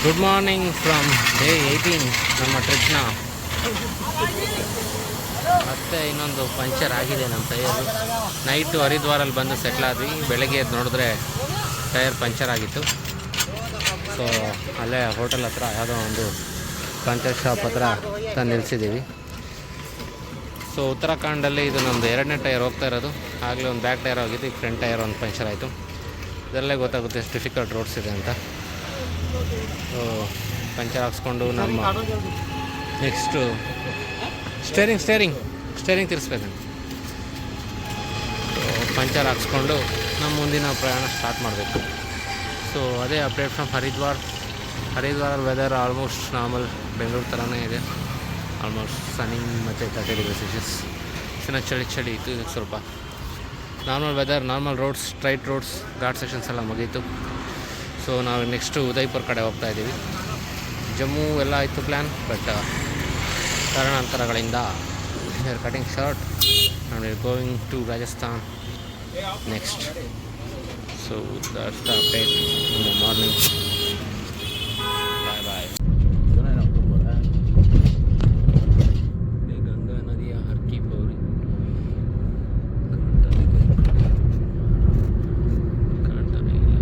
Good morning from day 18 ನಮ್ಮ ಟ್ರಿಪ್ನ. ಮತ್ತೆ ಇನ್ನೊಂದು ಪಂಚರ್ ಆಗಿದೆ ನಮ್ಮ ಟೈರು. ನೈಟು ಹರಿದ್ವಾರಲ್ಲಿ ಬಂದು ಸೆಟ್ಲ್ ಆದ್ವಿ. ಬೆಳಗ್ಗೆ ಎದ್ದು ನೋಡಿದ್ರೆ ಟೈರ್ ಪಂಚರ್ ಆಗಿತ್ತು. ಸೊ ಅಲ್ಲೇ ಹೋಟೆಲ್ ಹತ್ರ ಯಾವುದೋ ಒಂದು ಪಂಚರ್ ಶಾಪ್ ಹತ್ರ ತಂದು ನಿಲ್ಲಿಸಿದ್ದೀವಿ. ಸೊ ಉತ್ತರಾಖಂಡಲ್ಲಿ ಇದು ನಮ್ಮದು 2ನೇ ಟೈರ್ ಹೋಗ್ತಾ ಇರೋದು. ಆಗಲೇ ಒಂದು ಬ್ಯಾಕ್ ಟೈರ್ ಹೋಗಿದ್ದು, ಈಗ ಫ್ರಂಟ್ ಟೈರ್ ಒಂದು ಪಂಚರ್ ಆಯಿತು. ಇದರಲ್ಲೇ ಗೊತ್ತಾಗುತ್ತೆ ಎಷ್ಟು ಡಿಫಿಕಲ್ಟ್ ರೋಡ್ಸ್ ಇದೆ ಅಂತ. ಸೊ ಪಂಚರ್ ಹಾಕ್ಸ್ಕೊಂಡು ನಮ್ಮ ನೆಕ್ಸ್ಟು ಸ್ಟೇರಿಂಗ್ ತಿರ್ಸ್ಬೇಕಂತ. ಪಂಚರ್ ಹಾಕ್ಸ್ಕೊಂಡು ನಮ್ಮ ಮುಂದಿನ ಪ್ರಯಾಣ ಸ್ಟಾರ್ಟ್ ಮಾಡಬೇಕು. ಸೊ ಅದೇ update from Haridwar weather almost normal, Bengaluru ಥರನೇ ಇದೆ. ಆಲ್ಮೋಸ್ಟ್ ಸನ್ನಿ ಮತ್ತು 30 ಡಿಗ್ರಿ ಸೆಲ್ಸಿಯಸ್. ಇನ್ನು ಚಳಿ ಇತ್ತು. ಇದಕ್ಕೆ ಸ್ವಲ್ಪ normal weather, normal roads, straight roads, ghat sections ಎಲ್ಲ ಮುಗೀತು. ಸೊ ನಾವು ನೆಕ್ಸ್ಟು ಉದಯ್ಪುರ್ ಕಡೆ ಹೋಗ್ತಾ ಇದ್ದೀವಿ. ಜಮ್ಮು ಎಲ್ಲ ಆಯಿತು ಪ್ಲ್ಯಾನ್, ಬಟ್ ಕಾರಣಾಂತರಗಳಿಂದ we are cutting short and we are going to Rajasthan next. So that's the update in the morning. Bye bye. Ganga ನದಿಯ ಹರ್ಕಿ ಪೌರಿ ಕಾಣ್ತಾನೆ ಇಲ್ಲ.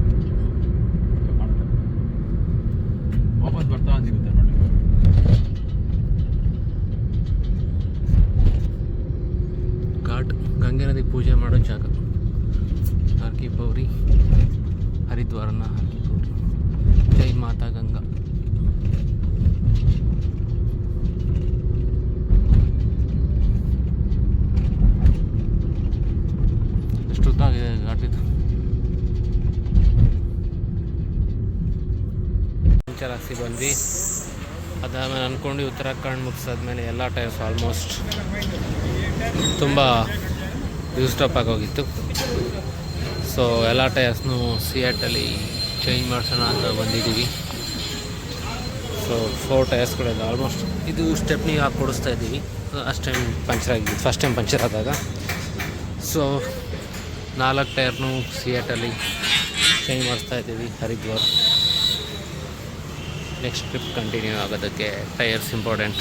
ವಾಪಸ್ ಬರ್ತಾ ಸಿಗುತ್ತೆ ನೋಡಿ. ಘಾಟ್ ಗಂಗೆ ನದಿ ಪೂಜೆ ಮಾಡೋ ಜಾಗ ಹರ್ಕಿ ಪೌರಿ, ಹರಿದ್ವಾರನ ಹರ್ಕಿ ಪೌರಿ. ಜೈ ಮಾತಾ ಗಂಗಾ. ಎಷ್ಟು ಉದ್ದಾಗಿದೆ ಘಾಟಿದು. ಪಂಚರ್ ಹಾಕ್ಸಿ ಬಂದ್ವಿ. ಅದಾದಮೇಲೆ ಅಂದ್ಕೊಂಡು ಉತ್ತರಾಖಂಡ್ ಮುಗಿಸಾದ್ಮೇಲೆ ಎಲ್ಲ ಟೈರ್ಸ್ ಆಲ್ಮೋಸ್ಟ್ ತುಂಬ ಯೂಸ್ಡ್ ಅಪ್ ಆಗೋಗಿತ್ತು. ಸೊ ಎಲ್ಲ ಟೈರ್ಸ್ನೂ ಸಿಯಾಟಲ್ಲಿ ಚೇಂಜ್ ಮಾಡಿಸೋಣ ಅಂತ ಬಂದಿದ್ದೀವಿ. ಸೊ 4 ಟೈರ್ಸ್ಗಳಿದೆ ಆಲ್ಮೋಸ್ಟ್. ಇದು ಸ್ಟೆಪ್ನಿಗೆ ಹಾಕಿ ಕೊಡಿಸ್ತಾ ಇದ್ದೀವಿ. ಅಷ್ಟು ಟೈಮ್ ಪಂಚರ್ ಆಗಿದ್ದು, ಫಸ್ಟ್ ಟೈಮ್ ಪಂಚರ್ ಆದಾಗ. ಸೊ 4 ಟೈರ್ನೂ ಸಿಯಾಟಲ್ಲಿ ಚೇಂಜ್ ಮಾಡಿಸ್ತಾ ಇದ್ದೀವಿ ಹರಿದ್ವಾರ. ನೆಕ್ಸ್ಟ್ ಟ್ರಿಪ್ ಕಂಟಿನ್ಯೂ ಆಗೋದಕ್ಕೆ tyres important.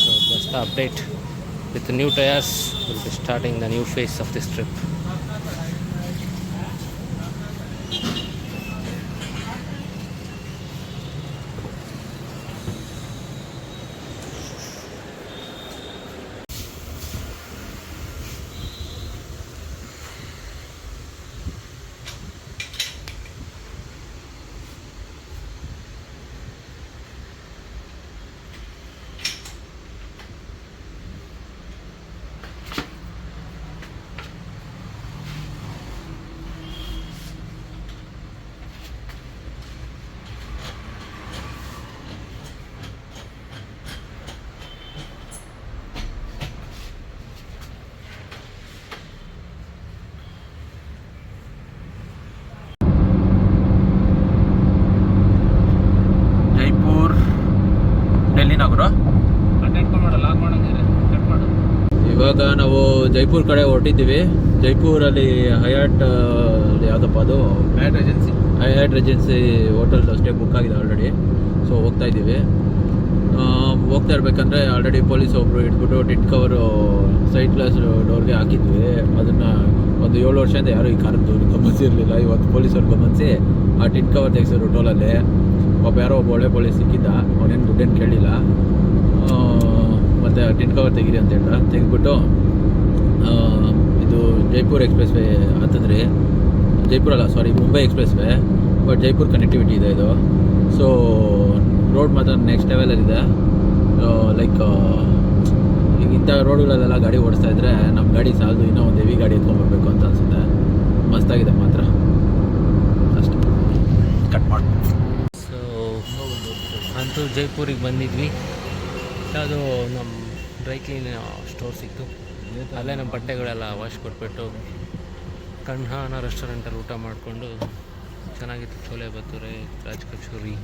So just the update with the new tires. We'll be starting the new phase of this trip. ಇವಾಗ ನಾವು ಜೈಪುರ್ ಕಡೆ ಹೊರಟಿದ್ದೀವಿ. ಜೈಪುರಲ್ಲಿ ಹಯಾಟ್ ಯಾವುದಪ್ಪ ಅದು, ಹಯಾಟ್ ರೆಜೆನ್ಸಿ ಹೋಟೆಲ್ ಸ್ಟೇ ಬುಕ್ ಆಗಿದೆ ಆಲ್ರೆಡಿ. ಸೊ ಹೋಗ್ತಾ ಇದ್ದೀವಿ. ಹೋಗ್ತಾ ಇರಬೇಕಂದ್ರೆ ಆಲ್ರೆಡಿ ಪೊಲೀಸ್ ಒಬ್ಬರು ಇಟ್ಬಿಟ್ಟು ಟಿಟ್ ಕವರು ಸೈಡ್ ಗ್ಲಾಸ್ ಡೋರ್ಗೆ ಹಾಕಿದ್ವಿ. ಅದನ್ನು ಒಂದು 7 ವರ್ಷದಿಂದ ಯಾರೂ ಈ ಕಾರದ್ದು ಗಮನಿಸಿರಲಿಲ್ಲ. ಇವತ್ತು ಪೊಲೀಸವ್ರು ಗಮನಿಸಿ ಆ ಟಿಟ್ ಕವರ್ ತೆಗೆಸಿದ್ರು ಟೋಲಲ್ಲಿ. ಒಬ್ಬ ಯಾರೋ ಒಬ್ಬ ಒಳ್ಳೆ ಪೊಲೀಸ್ ಸಿಕ್ಕಿದ್ದ. ಅವನೇನು ದುಡ್ಡೇನು ಕೇಳಿಲ್ಲ. ಮತ್ತು ಟಿಟ್ ಕವರ್ ತೆಗೀರಿ ಅಂತ ಹೇಳ್ದ. ತೆಗೆದ್ಬಿಟ್ಟು ಇದು ಜೈಪುರ್ ಎಕ್ಸ್ಪ್ರೆಸ್ ವೇ ಹತ್ತಿದ್ರಿ. Mumbai expressway, but Jaipur connectivity ಇದೆ ಇದು. ಸೊ ರೋಡ್ ಮಾತ್ರ ನೆಕ್ಸ್ಟ್ ಲೆವೆಲಲ್ಲಿದೆ. ಲೈಕ್ ಈಗ ಇಂಥ ರೋಡ್ಗಳಲ್ಲೆಲ್ಲ ಗಾಡಿ ಓಡಿಸ್ತಾ ಇದ್ದರೆ ನಮ್ಮ ಗಾಡಿ ಸಾಲದು, ಇನ್ನೂ ಒಂದು ಹೆವಿ ಗಾಡಿ ಎತ್ಕೊಂಡ್ಬರ್ಬೇಕು ಅಂತ ಅನಿಸುತ್ತೆ. ಮಸ್ತಾಗಿದೆ ಮಾತ್ರ. ಅಷ್ಟೇ, ಕಟ್ ಮಾಡಿ. ಸೊ ಅಂತೂ ಜೈಪುರಿಗೆ ಬಂದಿದ್ವಿ. ಅದು ನಮ್ಮ ಡ್ರೈ ಕ್ಲೀನ್ ಸ್ಟೋರ್ ಸಿಕ್ತು. ಅಲ್ಲೇ ನಮ್ಮ ಬಟ್ಟೆಗಳೆಲ್ಲ ವಾಶ್ ಕೊಟ್ಬಿಟ್ಟು ಕಣ್ಹಾನ ರೆಸ್ಟೋರೆಂಟಲ್ಲಿ ಊಟ ಮಾಡಿಕೊಂಡು ಚೆನ್ನಾಗಿತ್ತು. ಚೋಲೆ ಭಟೂರೆ, ರಾಜ್ ಕಚೋರಿ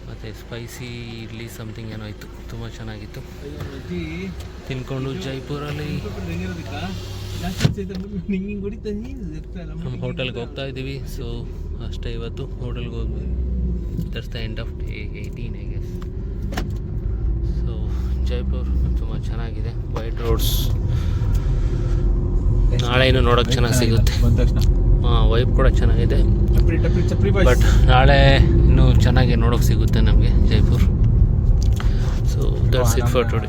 ಮತ್ತು ಸ್ಪೈಸಿ ಇಡ್ಲಿ ಸಮಥಿಂಗ್ ಏನೋ ಇತ್ತು. ತುಂಬ ಚೆನ್ನಾಗಿತ್ತು. ತಿನ್ಕೊಂಡು ಜೈಪುರಲ್ಲಿ ನಮ್ಮ ಹೋಟೆಲ್ಗೆ ಹೋಗ್ತಾ ಇದ್ದೀವಿ. ಸೊ ಅಷ್ಟೇ ಇವತ್ತು ಹೋಟೆಲ್ಗೆ ಹೋದ್ವಿ. That's the end of day 18 I guess. So Jaipur ತುಂಬ ಚೆನ್ನಾಗಿದೆ. ವೈಟ್ ರೋಡ್ಸ್ ನಾಳೆ ಇನ್ನೂ ನೋಡೋಕ್ಕೆ ಚೆನ್ನಾಗಿ ಸಿಗುತ್ತೆ. ಬಂದ ತಕ್ಷಣ ವೈಬ್ ಕೂಡ ಚೆನ್ನಾಗಿದೆ. ಬಟ್ ನಾಳೆ ಇನ್ನೂ ಚೆನ್ನಾಗಿ ನೋಡೋಕ್ಕೆ ಸಿಗುತ್ತೆ ನಮಗೆ Jaipur. So that's it for today.